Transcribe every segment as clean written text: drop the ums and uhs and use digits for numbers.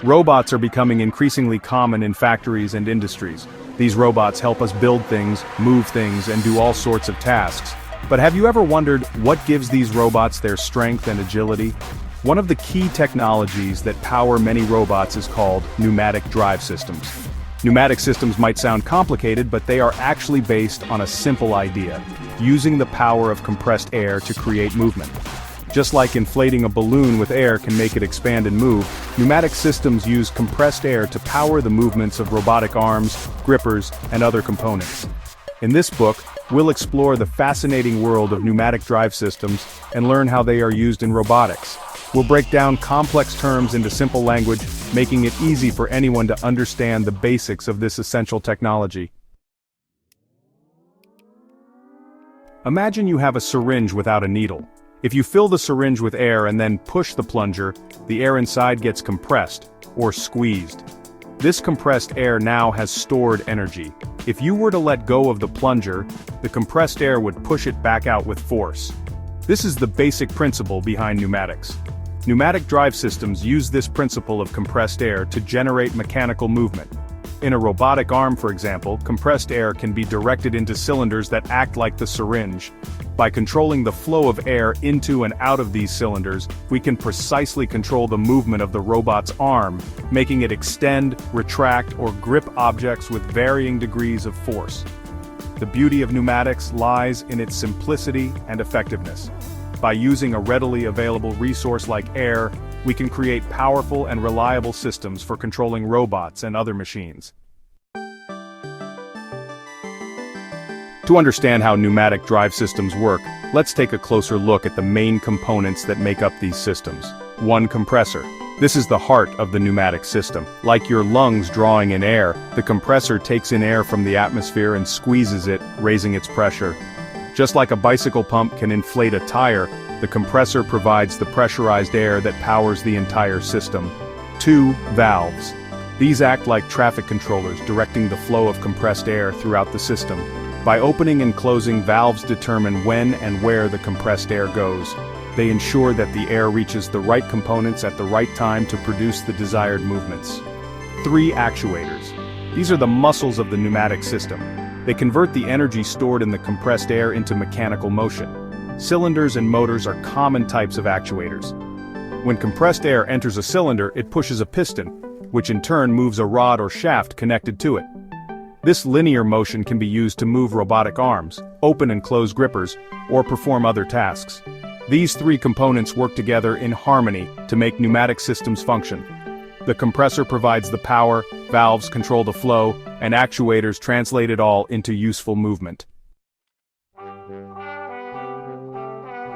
Robots are becoming increasingly common in factories and industries. These robots help us build things, move things, and do all sorts of tasks. But have you ever wondered what gives these robots their strength and agility? One of the key technologies that power many robots is called pneumatic drive systems. Pneumatic systems might sound complicated, but they are actually based on a simple idea: using the power of compressed air to create movement. Just like inflating a balloon with air can make it expand and move, pneumatic systems use compressed air to power the movements of robotic arms, grippers, and other components. In this book, we'll explore the fascinating world of pneumatic drive systems and learn how they are used in robotics. We'll break down complex terms into simple language, making it easy for anyone to understand the basics of this essential technology. Imagine you have a syringe without a needle. If you fill the syringe with air and then push the plunger, the air inside gets compressed, or squeezed. This compressed air now has stored energy. If you were to let go of the plunger, the compressed air would push it back out with force. This is the basic principle behind pneumatics. Pneumatic drive systems use this principle of compressed air to generate mechanical movement. In a robotic arm, for example, compressed air can be directed into cylinders that act like the syringe. By controlling the flow of air into and out of these cylinders, we can precisely control the movement of the robot's arm, making it extend, retract, or grip objects with varying degrees of force. The beauty of pneumatics lies in its simplicity and effectiveness. By using a readily available resource like air, we can create powerful and reliable systems for controlling robots and other machines. To understand how pneumatic drive systems work, let's take a closer look at the main components that make up these systems. 1. Compressor. This is the heart of the pneumatic system. Like your lungs drawing in air, the compressor takes in air from the atmosphere and squeezes it, raising its pressure. Just like a bicycle pump can inflate a tire, the compressor provides the pressurized air that powers the entire system. 2. Valves. These act like traffic controllers, directing the flow of compressed air throughout the system. By opening and closing, valves determine when and where the compressed air goes. They ensure that the air reaches the right components at the right time to produce the desired movements. 3. Actuators. These are the muscles of the pneumatic system. They convert the energy stored in the compressed air into mechanical motion. Cylinders and motors are common types of actuators. When compressed air enters a cylinder, it pushes a piston, which in turn moves a rod or shaft connected to it. This linear motion can be used to move robotic arms, open and close grippers, or perform other tasks. These three components work together in harmony to make pneumatic systems function. The compressor provides the power, valves control the flow, and actuators translate it all into useful movement.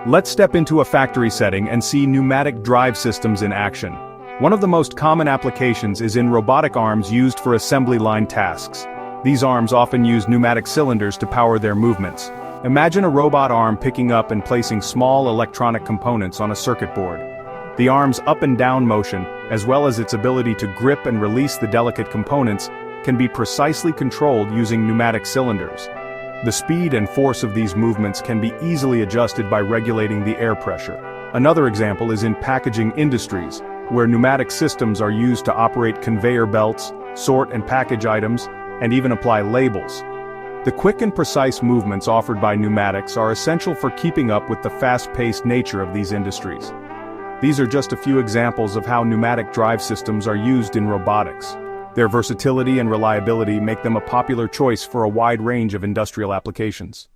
Let's step into a factory setting and see pneumatic drive systems in action. One of the most common applications is in robotic arms used for assembly line tasks. These arms often use pneumatic cylinders to power their movements. Imagine a robot arm picking up and placing small electronic components on a circuit board. The arm's up and down motion, as well as its ability to grip and release the delicate components, can be precisely controlled using pneumatic cylinders. The speed and force of these movements can be easily adjusted by regulating the air pressure. Another example is in packaging industries, where pneumatic systems are used to operate conveyor belts, sort and package items, and even apply labels. The quick and precise movements offered by pneumatics are essential for keeping up with the fast-paced nature of these industries. These are just a few examples of how pneumatic drive systems are used in robotics. Their versatility and reliability make them a popular choice for a wide range of industrial applications.